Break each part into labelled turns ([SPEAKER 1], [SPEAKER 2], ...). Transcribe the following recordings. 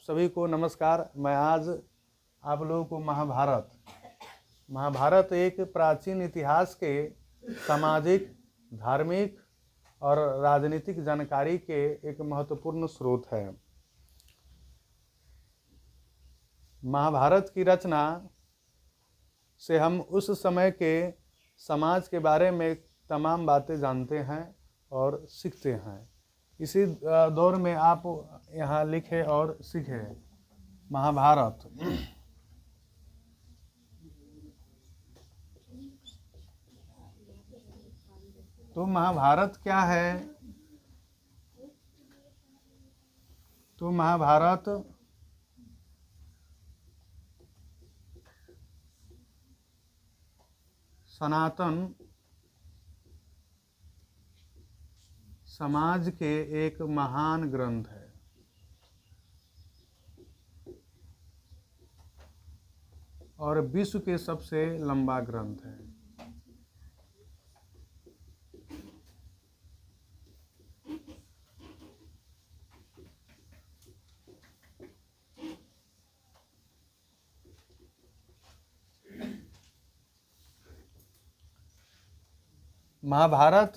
[SPEAKER 1] सभी को नमस्कार। मैं आज आप लोगों को महाभारत एक प्राचीन इतिहास के सामाजिक, धार्मिक और राजनीतिक जानकारी के एक महत्वपूर्ण स्रोत है। महाभारत की रचना से हम उस समय के समाज के बारे में तमाम बातें जानते हैं और सीखते हैं। इसी दौर में आप यहाँ लिखे और सीखे महाभारत। तो महाभारत क्या है? तो महाभारत सनातन समाज के एक महान ग्रंथ है और विश्व के सबसे लंबा ग्रंथ है। महाभारत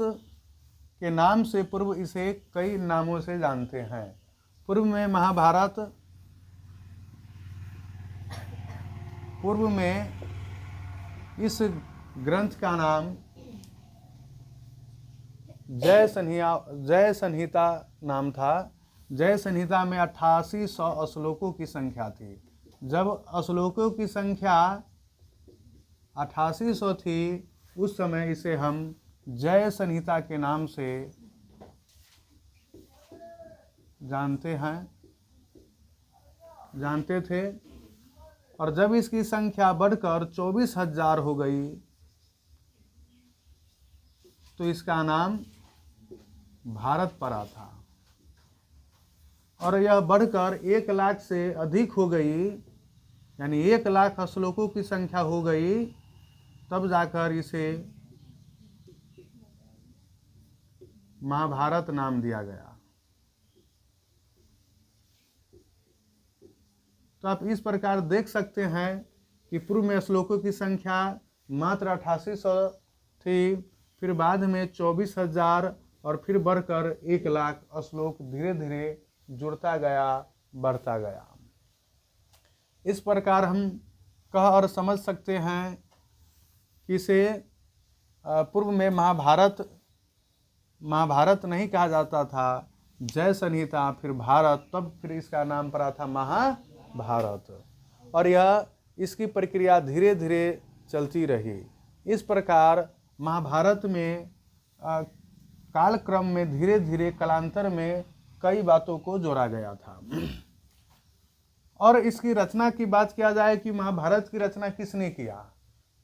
[SPEAKER 1] के नाम से पूर्व इसे कई नामों से जानते हैं। पूर्व में इस ग्रंथ का नाम जय संहिता नाम था। जय संहिता में 8800 श्लोकों की संख्या थी। जब श्लोकों की संख्या 8800 थी, उस समय इसे हम जय संहिता के नाम से जानते थे। और जब इसकी संख्या बढ़कर 24,000 हो गई तो इसका नाम भारत पड़ा था। और यह बढ़कर 1 लाख से अधिक हो गई, यानी 1 लाख श्लोकों की संख्या हो गई, तब जाकर इसे महाभारत नाम दिया गया। तो आप इस प्रकार देख सकते हैं कि पूर्व में श्लोकों की संख्या मात्र 8800 थी, फिर बाद में 24,000 और फिर बढ़कर 1 लाख श्लोक धीरे धीरे जुड़ता गया, बढ़ता गया। इस प्रकार हम कह और समझ सकते हैं कि इसे पूर्व में महाभारत नहीं कहा जाता था, जय संहिता, फिर भारत, तब फिर इसका नाम पड़ा था महाभारत। और यह इसकी प्रक्रिया धीरे धीरे चलती रही। इस प्रकार महाभारत में कालक्रम में धीरे धीरे कालांतर में कई बातों को जोड़ा गया था। और इसकी रचना की बात किया जाए कि महाभारत की रचना किसने किया,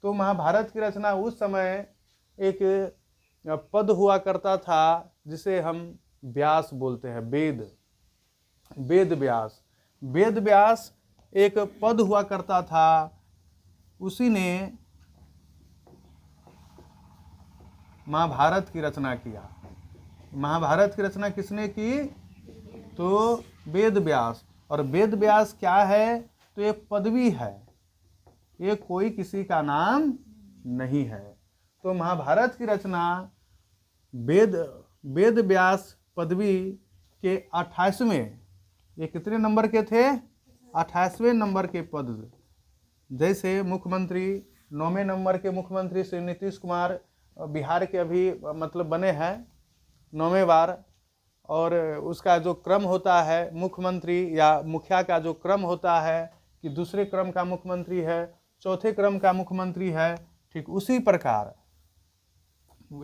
[SPEAKER 1] तो महाभारत की रचना उस समय एक पद हुआ करता था जिसे हम व्यास बोलते हैं, वेद व्यास एक पद हुआ करता था। उसी ने महाभारत की रचना किया। महाभारत की रचना किसने की? तो वेद व्यास। और वेद व्यास क्या है? तो ये पदवी है, ये कोई किसी का नाम नहीं है। तो महाभारत की रचना वेद व्यास पदवी के 28वें, ये कितने नंबर के थे? 28वें नंबर के पद। जैसे मुख्यमंत्री 9वें नंबर के मुख्यमंत्री श्री नीतीश कुमार बिहार के अभी बने हैं 9वें बार, और उसका जो क्रम होता है मुख्यमंत्री या मुखिया का जो क्रम होता है कि दूसरे क्रम का मुख्यमंत्री है, चौथे क्रम का मुख्यमंत्री है, ठीक उसी प्रकार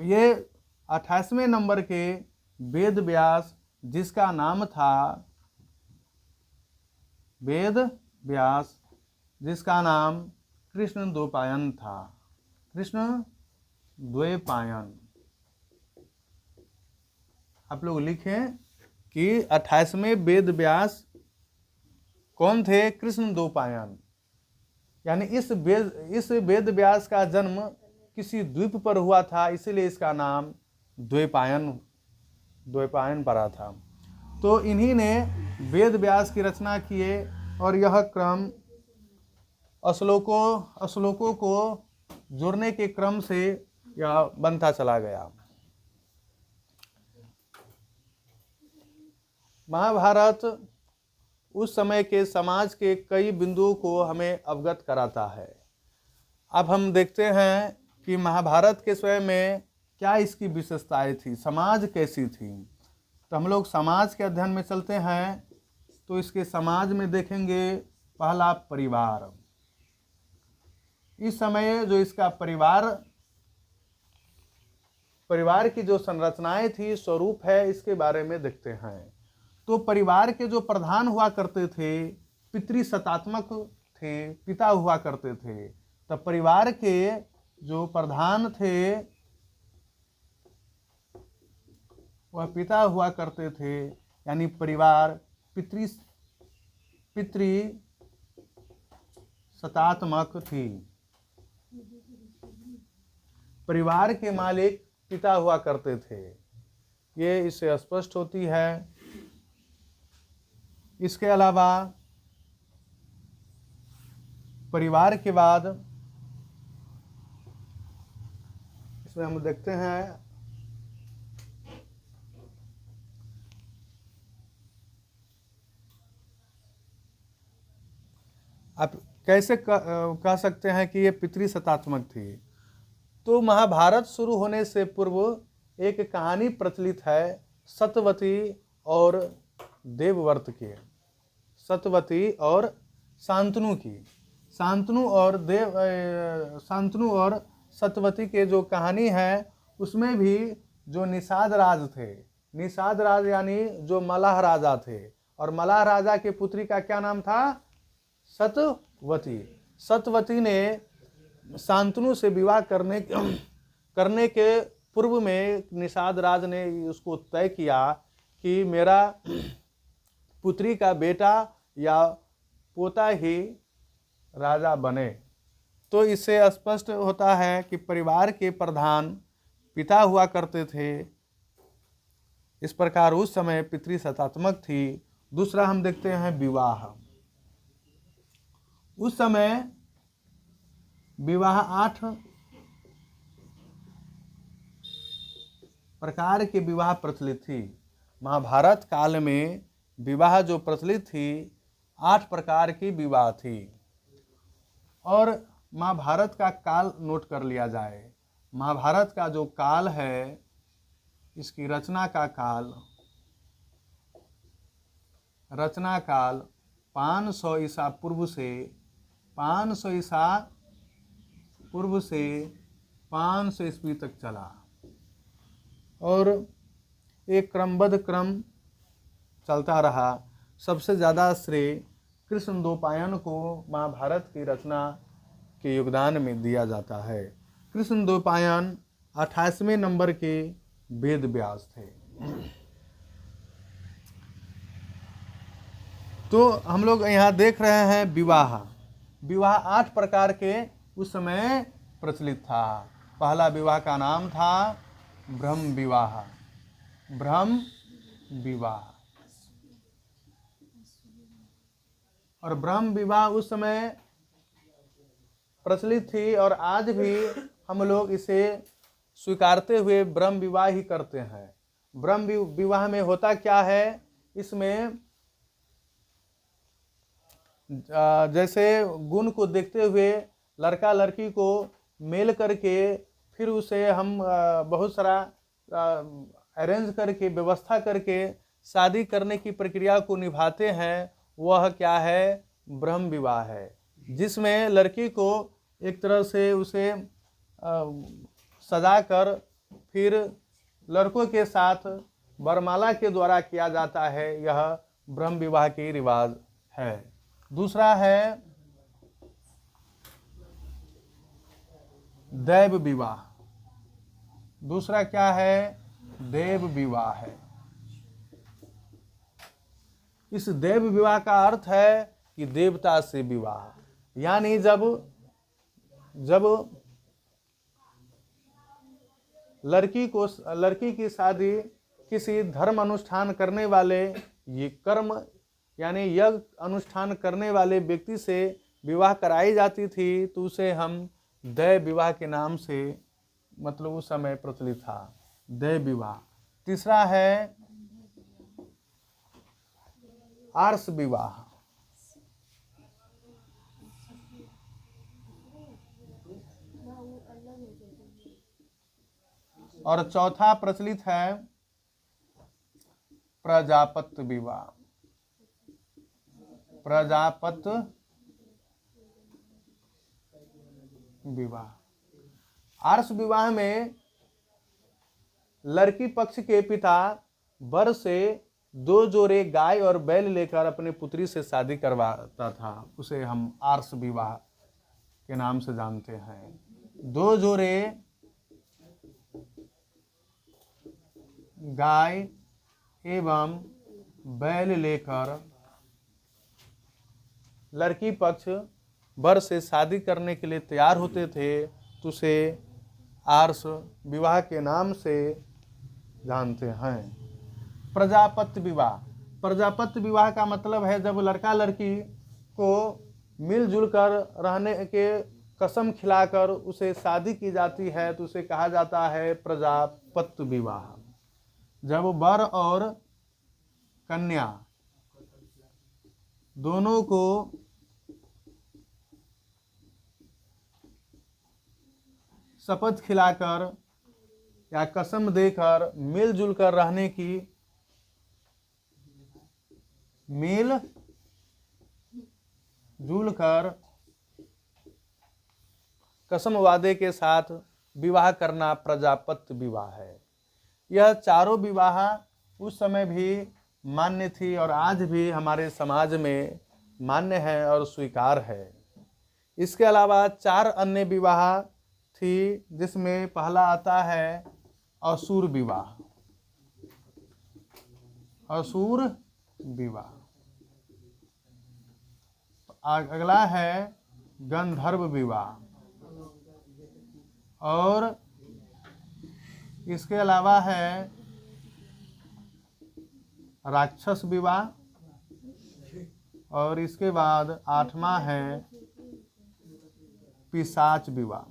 [SPEAKER 1] ये 28वें नंबर के वेद व्यास, जिसका नाम था वेद व्यास, जिसका नाम कृष्ण द्वैपायन था। कृष्ण द्वैपायन आप लोग लिखें कि 28वें वेद व्यास कौन थे? कृष्ण द्वैपायन। यानी इस वेद व्यास का जन्म किसी द्वीप पर हुआ था, इसीलिए इसका नाम द्वैपायन पड़ा था। तो इन्हीं ने वेद व्यास की रचना किए और यह क्रम श्लोकों को जोड़ने के क्रम से यह बनता चला गया। महाभारत उस समय के समाज के कई बिंदुओं को हमें अवगत कराता है। अब हम देखते हैं कि महाभारत के स्वयं में क्या इसकी विशेषताएं थी, समाज कैसी थी। तो हम लोग समाज के अध्ययन में चलते हैं, तो इसके समाज में देखेंगे पहला परिवार। इस समय जो इसका परिवार की जो संरचनाएं थी, स्वरूप है, इसके बारे में देखते हैं। तो परिवार के जो प्रधान हुआ करते थे पितृसत्तात्मक थे, पिता हुआ करते थे। तब परिवार के जो प्रधान थे वह पिता हुआ करते थे, यानी परिवार पितृसत्तात्मक थी। परिवार के मालिक पिता हुआ करते थे, ये इससे स्पष्ट होती है। इसके अलावा परिवार के बाद इसमें हम देखते हैं आप कैसे कह सकते हैं कि ये पितृसत्तात्मक थी। तो महाभारत शुरू होने से पूर्व एक कहानी प्रचलित है सत्यवती और देवव्रत की, सत्यवती और शांतनु की। शांतनु और सत्यवती के जो कहानी है, उसमें भी जो निषाद राज थे, निषाद राज यानी जो मलाह राजा थे, और मलाह राजा के पुत्री का क्या नाम था? सत्यवती। सत्यवती ने शांतनु से विवाह करने के पूर्व में निषाद राज ने उसको तय किया कि मेरा पुत्री का बेटा या पोता ही राजा बने। तो इससे स्पष्ट होता है कि परिवार के प्रधान पिता हुआ करते थे। इस प्रकार उस समय पितृसत्तात्मक थी। दूसरा हम देखते हैं विवाह। उस समय विवाह 8 प्रकार के विवाह प्रचलित थी। महाभारत काल में विवाह जो प्रचलित थी 8 प्रकार की विवाह थी। और महाभारत का काल नोट कर लिया जाए। महाभारत का जो काल है, इसकी रचना काल 500 ईसा पूर्व से 500 ईस्वी तक चला, और एक क्रमबद्ध क्रम चलता रहा। सबसे ज़्यादा श्रेय कृष्णद्वैपायन को महाभारत की रचना के योगदान में दिया जाता है। कृष्णद्वैपायन 28वें नंबर के वेद व्यास थे। तो हम लोग यहाँ देख रहे हैं विवाह 8 प्रकार के उस समय प्रचलित था। पहला विवाह का नाम था ब्रह्म विवाह। और ब्रह्म विवाह उस समय प्रचलित थी, और आज भी हम लोग इसे स्वीकारते हुए ब्रह्म विवाह ही करते हैं। ब्रह्म विवाह में होता क्या है, इसमें जैसे गुण को देखते हुए लड़का लड़की को मेल करके फिर उसे हम बहुत सारा अरेंज करके व्यवस्था करके शादी करने की प्रक्रिया को निभाते हैं। वह क्या है? ब्रह्म विवाह है, जिसमें लड़की को एक तरह से उसे सजाकर फिर लड़कों के साथ वरमाला के द्वारा किया जाता है। यह ब्रह्म विवाह की रिवाज है। दूसरा है दैव विवाह। दूसरा क्या है? देव विवाह है। इस देव विवाह का अर्थ है कि देवता से विवाह, यानी जब लड़की की शादी किसी धर्म अनुष्ठान करने वाले ये कर्म यानी यज्ञ अनुष्ठान करने वाले व्यक्ति से विवाह कराई जाती थी तो उसे हम दैव विवाह के नाम से मतलब उस समय प्रचलित था, दैव विवाह। तीसरा है आर्ष विवाह। और चौथा प्रचलित है प्रजापत्य विवाह। प्रजापत्य विवाह। आर्ष विवाह में लड़की पक्ष के पिता वर से 2 जोड़े गाय और बैल लेकर अपने पुत्री से शादी करवाता था, उसे हम आर्ष विवाह के नाम से जानते हैं। 2 जोड़े गाय एवं बैल लेकर लड़की पक्ष वर से शादी करने के लिए तैयार होते थे तो उसे आर्ष विवाह के नाम से जानते हैं। प्रजापत्य विवाह। प्रजापत्य विवाह का मतलब है जब लड़का लड़की को मिलजुल कर रहने के कसम खिलाकर उसे शादी की जाती है तो उसे कहा जाता है प्रजापत्य विवाह। जब वर और कन्या दोनों को शपथ खिलाकर या कसम देकर मिलजुल कर रहने की कसम वादे के साथ विवाह करना प्रजापत्य विवाह है। यह चारों विवाह उस समय भी मान्य थी और आज भी हमारे समाज में मान्य है और स्वीकार है। इसके अलावा 4 अन्य विवाह थी जिसमें पहला आता है असुर विवाह। असुर विवाह। अगला है गंधर्व विवाह और इसके अलावा है राक्षस विवाह और इसके बाद 8वां है पिशाच विवाह।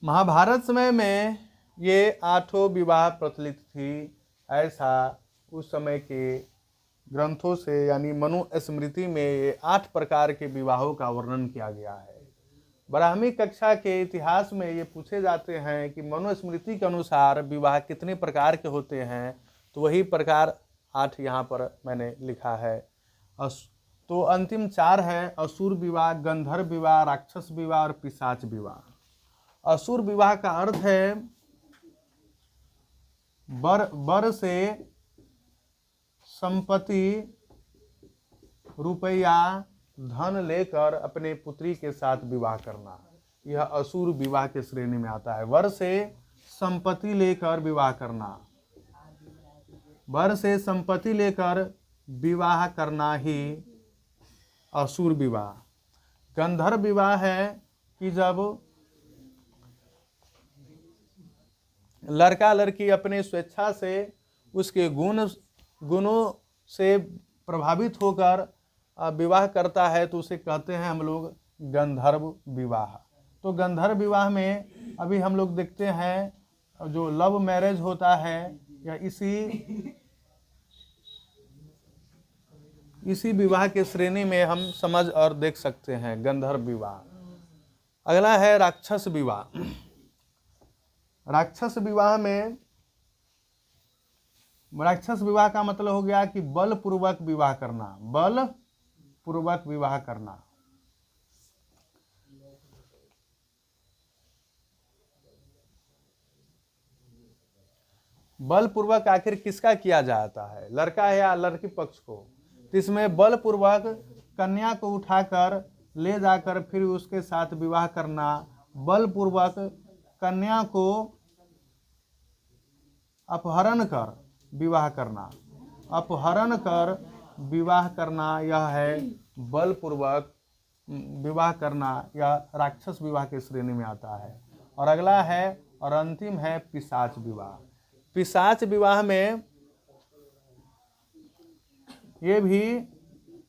[SPEAKER 1] महाभारत समय में ये 8 विवाह प्रचलित थी, ऐसा उस समय के ग्रंथों से यानी मनुस्मृति में ये 8 प्रकार के विवाहों का वर्णन किया गया है। ब्राह्मी कक्षा के इतिहास में ये पूछे जाते हैं कि मनुस्मृति के अनुसार विवाह कितने प्रकार के होते हैं, तो वही प्रकार 8 यहाँ पर मैंने लिखा है। तो अंतिम 4 है असुर विवाह, गंधर्व विवाह, राक्षस विवाह और पिशाच विवाह। असुर विवाह का अर्थ है वर से संपत्ति, रुपया, धन लेकर अपने पुत्री के साथ विवाह करना, यह असुर विवाह के श्रेणी में आता है। वर से संपत्ति लेकर विवाह करना, वर से संपत्ति लेकर विवाह करना ही असुर विवाह। गंधर्व विवाह है कि जब लड़का लड़की अपने स्वेच्छा से उसके गुणों से प्रभावित होकर विवाह करता है तो उसे कहते हैं हम लोग गंधर्व विवाह। तो गंधर्व विवाह में अभी हम लोग देखते हैं जो लव मैरिज होता है या इसी विवाह के श्रेणी में हम समझ और देख सकते हैं गंधर्व विवाह। अगला है राक्षस विवाह। राक्षस विवाह में राक्षस विवाह का मतलब हो गया कि बलपूर्वक विवाह करना, बलपूर्वक विवाह करना। बलपूर्वक आखिर किसका किया जाता है, लड़का है या लड़की पक्ष को? तो इसमें बलपूर्वक कन्या को उठाकर ले जाकर फिर उसके साथ विवाह करना, बलपूर्वक कन्या को अपहरण कर विवाह करना, अपहरण कर विवाह करना, यह है बलपूर्वक विवाह करना या राक्षस विवाह के श्रेणी में आता है। और अगला है और अंतिम है पिशाच विवाह। पिशाच विवाह में ये भी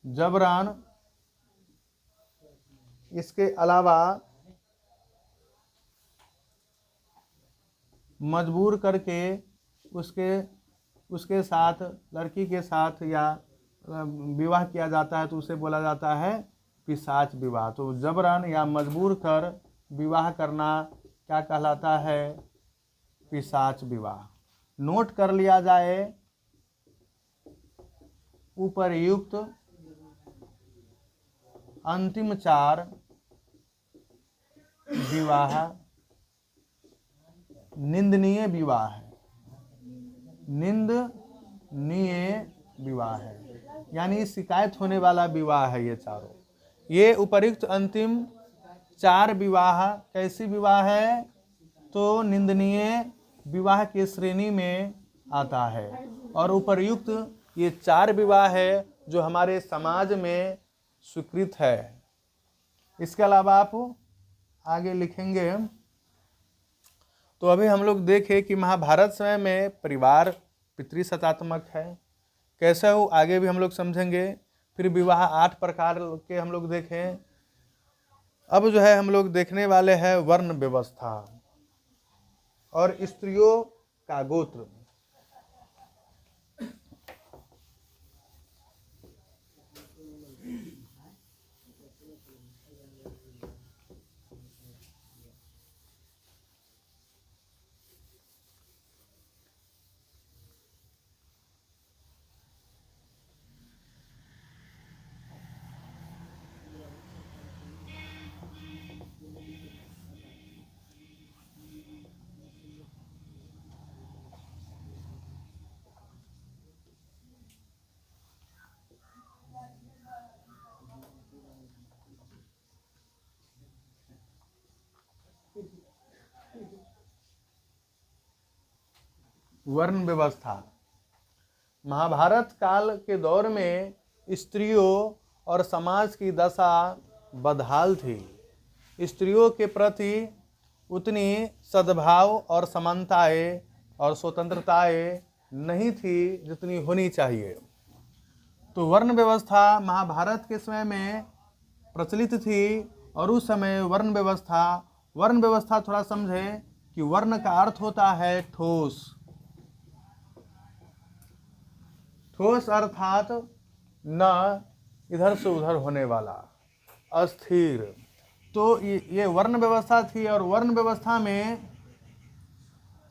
[SPEAKER 1] जबरन, इसके अलावा मजबूर करके उसके साथ, लड़की के साथ या विवाह किया जाता है तो उसे बोला जाता है पिशाच विवाह। तो जबरन या मजबूर कर विवाह करना क्या कहलाता है? पिशाच विवाह। नोट कर लिया जाए, उपर्युक्त अंतिम 4 विवाह निंदनीय विवाह है। निंदनीय विवाह है, यानी शिकायत होने वाला विवाह है ये चारों। ये उपर्युक्त अंतिम 4 विवाह कैसी विवाह है? तो निंदनीय विवाह की श्रेणी में आता है। और उपर्युक्त ये 4 विवाह है जो हमारे समाज में स्वीकृत है। इसके अलावा आप आगे लिखेंगे तो अभी हम लोग देखें कि महाभारत समय में परिवार पितृसत्तात्मक है, कैसे हो आगे भी हम लोग समझेंगे। फिर विवाह 8 प्रकार के हम लोग देखें। अब जो है हम लोग देखने वाले हैं वर्ण व्यवस्था और स्त्रियों का गोत्र। वर्ण व्यवस्था। महाभारत काल के दौर में स्त्रियों और समाज की दशा बदहाल थी। स्त्रियों के प्रति उतनी सद्भाव और समानताएं और स्वतंत्रताएं नहीं थी जितनी होनी चाहिए। तो वर्ण व्यवस्था महाभारत के समय में प्रचलित थी। और उस समय वर्ण व्यवस्था थोड़ा समझे कि वर्ण का अर्थ होता है ठोस। ठोस अर्थात न इधर से उधर होने वाला, अस्थिर। तो ये वर्ण व्यवस्था थी। और वर्ण व्यवस्था में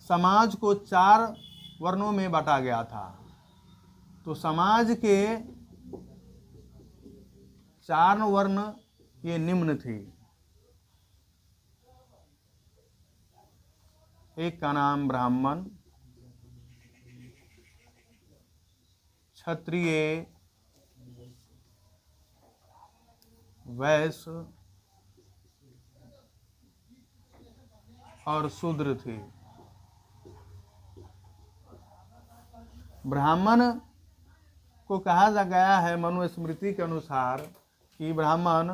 [SPEAKER 1] समाज को 4 वर्णों में बांटा गया था। तो समाज के 4 वर्ण ये निम्न थी। एक का नाम ब्राह्मण, क्षत्रिय, वैश्य और शूद्र थी। ब्राह्मण को कहा गया है मनुस्मृति के अनुसार कि ब्राह्मण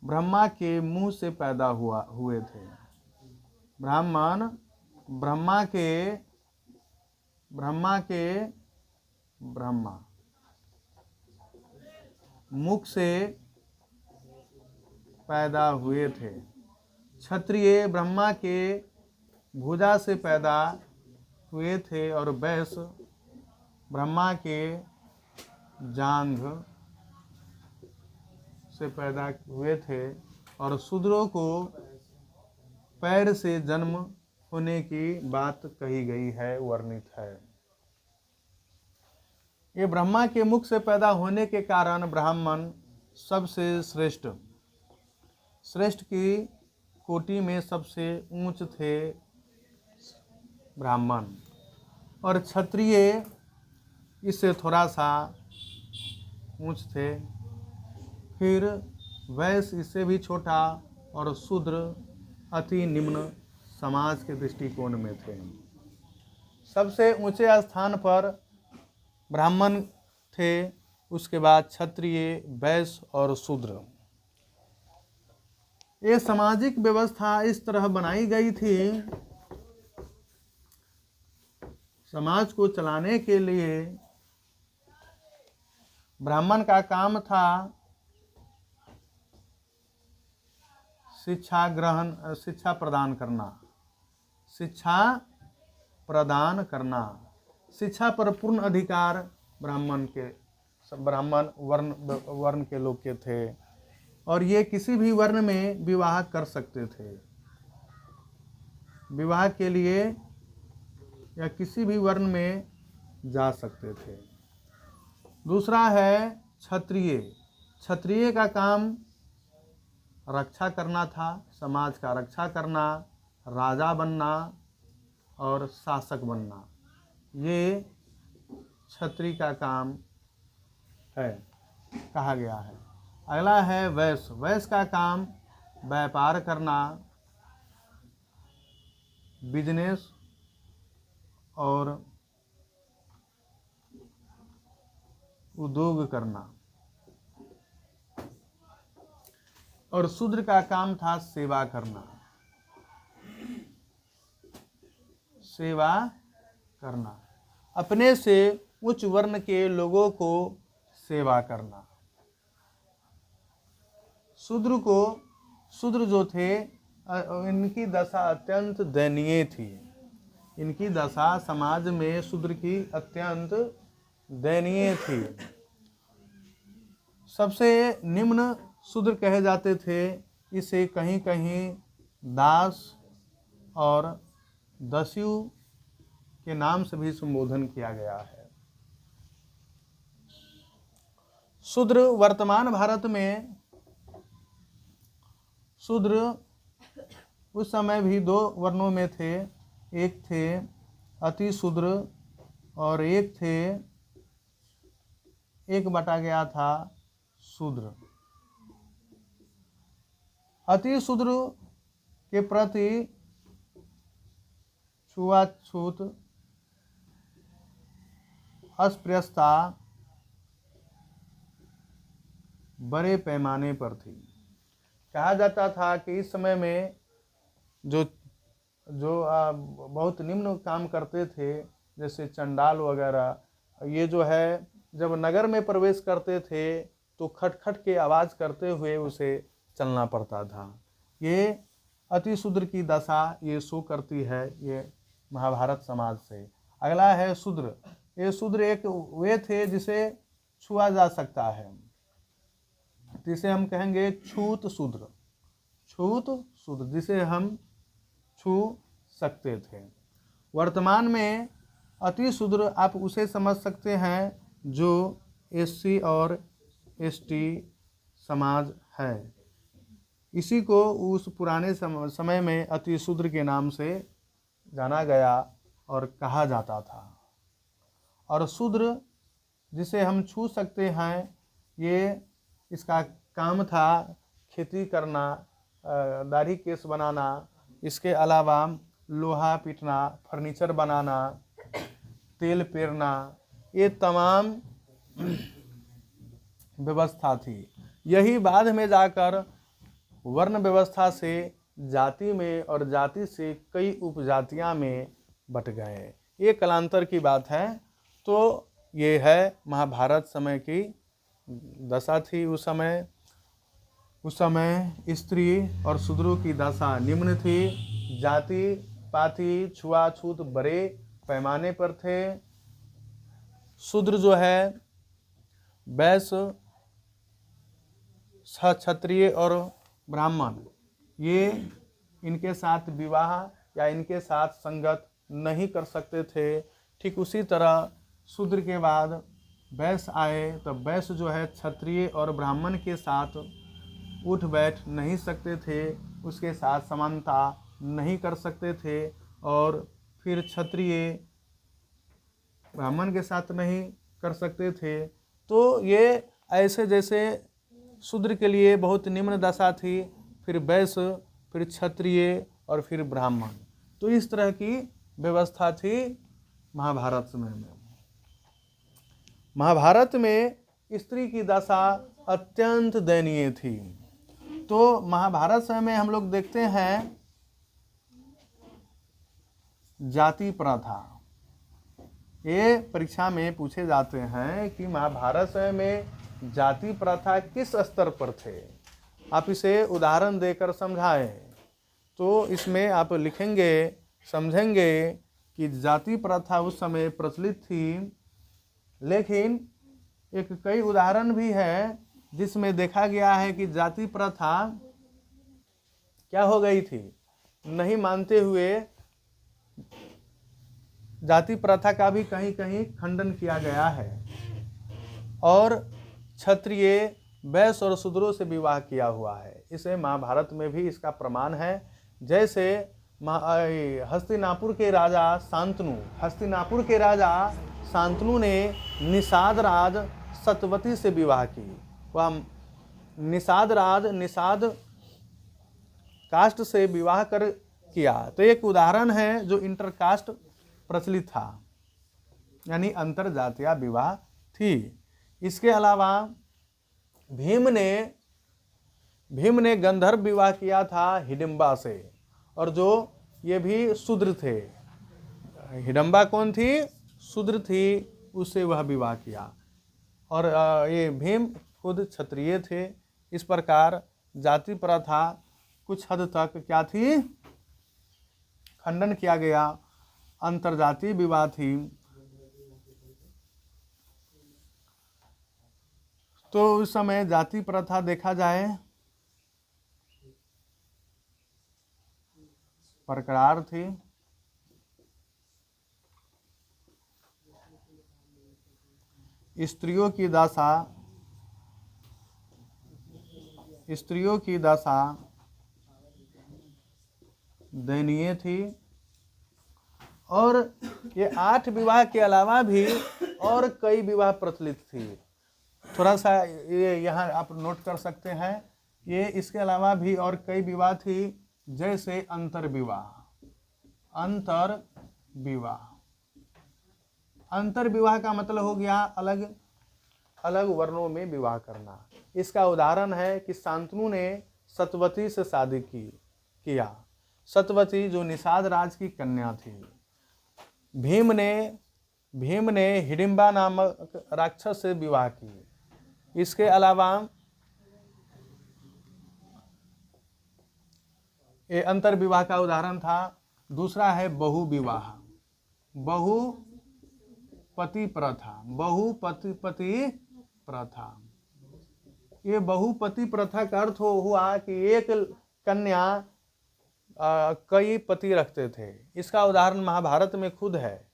[SPEAKER 1] ब्रह्मा के मुंह से पैदा हुए थे। ब्राह्मण ब्रह्मा मुख से पैदा हुए थे। क्षत्रिय ब्रह्मा के भुजा से पैदा हुए थे और वैश्य ब्रह्मा के जांघ से पैदा हुए थे। और शूद्रों को पैर से जन्म होने की बात कही गई है, वर्णित है। ये ब्रह्मा के मुख से पैदा होने के कारण ब्राह्मण सबसे श्रेष्ठ की कोटि में सबसे ऊंच थे ब्राह्मण। और क्षत्रिय इससे थोड़ा सा ऊंच थे। फिर वैश्य इससे भी छोटा और शूद्र अति निम्न समाज के दृष्टिकोण में थे। सबसे ऊंचे स्थान पर ब्राह्मण थे, उसके बाद क्षत्रिय, वैश्य और शूद्र। ये सामाजिक व्यवस्था इस तरह बनाई गई थी, समाज को चलाने के लिए ब्राह्मण का काम था शिक्षा प्रदान करना, शिक्षा पर पूर्ण अधिकार ब्राह्मण वर्ण के लोग के थे, और ये किसी भी वर्ण में विवाह कर सकते थे। विवाह के लिए या किसी भी वर्ण में जा सकते थे। दूसरा है क्षत्रिय। क्षत्रिय का काम रक्षा करना था, समाज का रक्षा करना, राजा बनना और शासक बनना, ये क्षत्रिय का काम है, कहा गया है। अगला है वैश्य। वैश्य का काम व्यापार करना, बिजनेस और उद्योग करना। और शूद्र का काम था सेवा करना, अपने से उच्च वर्ण के लोगों को सेवा करना। शूद्र जो थे, इनकी दशा अत्यंत दयनीय थी। इनकी दशा समाज में शूद्र की अत्यंत दयनीय थी। सबसे निम्न शूद्र कहे जाते थे। इसे कहीं कहीं दास और दस्यु के नाम से भी संबोधन किया गया है। शूद्र वर्तमान भारत में, शूद्र उस समय भी दो वर्णों में थे। एक थे अति शूद्र और एक बटा गया था शूद्र। अति शूद्र के प्रति छुआछूत, अस्पृश्यता बड़े पैमाने पर थी। कहा जाता था कि इस समय में जो बहुत निम्न काम करते थे, जैसे चंडाल वगैरह, ये जो है जब नगर में प्रवेश करते थे तो खटखट के आवाज़ करते हुए उसे चलना पड़ता था। ये अति शूद्र की दशा ये शो करती है, ये महाभारत समाज से। अगला है शूद्र। ये शूद्र एक वे थे जिसे छुआ जा सकता है, जिसे हम कहेंगे छूत शूद्र, जिसे हम छू सकते थे। वर्तमान में अति शूद्र आप उसे समझ सकते हैं जो एससी और एसटी समाज है। इसी को उस पुराने समय में अति शूद्र के नाम से जाना गया और कहा जाता था। और शूद्र जिसे हम छू सकते हैं, ये इसका काम था खेती करना, दाढ़ी केस बनाना, इसके अलावा लोहा पीटना, फर्नीचर बनाना, तेल पेरना, ये तमाम व्यवस्था थी। यही बाद में जाकर वर्ण व्यवस्था से जाति में और जाति से कई उपजातियां में बट गए। ये कालांतर की बात है। तो ये है महाभारत समय की दशा थी। उस समय स्त्री और शूद्रों की दशा निम्न थी। जाति पाति छुआछूत बड़े पैमाने पर थे। शूद्र जो है वैश्य, क्षत्रिय और ब्राह्मण, ये इनके साथ विवाह या इनके साथ संगत नहीं कर सकते थे। ठीक उसी तरह शूद्र के बाद वैश्य आए, तो वैश्य जो है क्षत्रिय और ब्राह्मण के साथ उठ बैठ नहीं सकते थे, उसके साथ समानता नहीं कर सकते थे। और फिर क्षत्रिय ब्राह्मण के साथ नहीं कर सकते थे। तो ये ऐसे जैसे शूद्र के लिए बहुत निम्न दशा थी, फिर वैश्य, फिर क्षत्रिय और फिर ब्राह्मण। तो इस तरह की व्यवस्था थी महाभारत समय में। महाभारत में स्त्री की दशा अत्यंत दयनीय थी। तो महाभारत समय में हम लोग देखते हैं जाति प्रथा, ये परीक्षा में पूछे जाते हैं कि महाभारत समय में जाति प्रथा किस स्तर पर थे, आप इसे उदाहरण देकर समझाएं। तो इसमें आप लिखेंगे, समझेंगे कि जाति प्रथा उस समय प्रचलित थी, लेकिन एक कई उदाहरण भी है जिसमें देखा गया है कि जाति प्रथा क्या हो गई थी, नहीं मानते हुए जाति प्रथा का भी कहीं कहीं खंडन किया गया है और क्षत्रिय, वैश्य और शूद्रों से विवाह किया हुआ है। इसे महाभारत में भी इसका प्रमाण है। जैसे हस्तिनापुर के राजा शांतनु ने निषाद राज सतवती से विवाह की। वह निषाद कास्ट से विवाह कर किया। तो एक उदाहरण है जो इंटरकास्ट प्रचलित था, यानी अंतर जातीय विवाह थी। इसके अलावा भीम ने गंधर्व विवाह किया था हिडिंबा से, और जो ये भी शूद्र थे। हिडिंबा कौन थी? शूद्र थी, उससे वह विवाह किया। और ये भीम खुद क्षत्रिय थे। इस प्रकार जाति प्रथा कुछ हद तक क्या थी, खंडन किया गया, अंतरजातीय विवाह थी। तो उस समय जाति प्रथा देखा जाए बरकरार थी। स्त्रियों की दशा दयनीय थी। और ये 8 विवाह के अलावा भी और कई विवाह प्रचलित थी। थोड़ा सा ये यहाँ आप नोट कर सकते हैं। ये इसके अलावा भी और कई विवाह थी, जैसे अंतर विवाह का मतलब हो गया अलग अलग वर्णों में विवाह करना। इसका उदाहरण है कि शांतनु ने सतवती से शादी किया। सतवती जो निषाद राज की कन्या थी। भीम ने हिडिंबा नामक राक्षस से विवाह की। इसके अलावा ये अंतर विवाह का उदाहरण था। दूसरा है बहुपति प्रथा। ये बहुपति प्रथा का अर्थ हुआ कि एक कन्या कई पति रखते थे। इसका उदाहरण महाभारत में खुद है।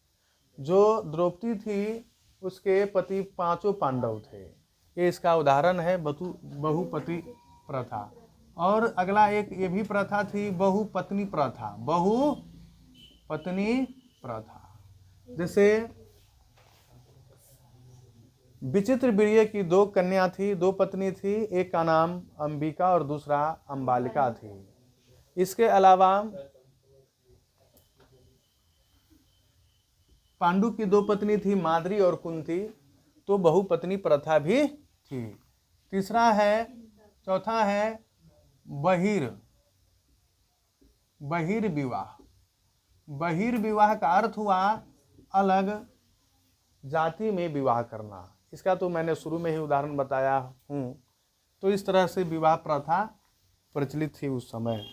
[SPEAKER 1] जो द्रौपदी थी उसके पति 5 पांडव थे। ये इसका उदाहरण है बहुपति प्रथा। और अगला एक ये भी प्रथा थी, बहुपत्नी प्रथा। जैसे विचित्र वीर्य की 2 कन्या थी, 2 पत्नी थी। एक का नाम अंबिका और दूसरा अंबालिका थी। इसके अलावा पांडु की 2 पत्नी थी, माद्री और कुंती, तो बहुपत्नी प्रथा भी थी। चौथा है बहिर्विवाह का अर्थ हुआ अलग जाति में विवाह करना। इसका तो मैंने शुरू में ही उदाहरण बताया हूँ। तो इस तरह से विवाह प्रथा प्रचलित थी उस समय।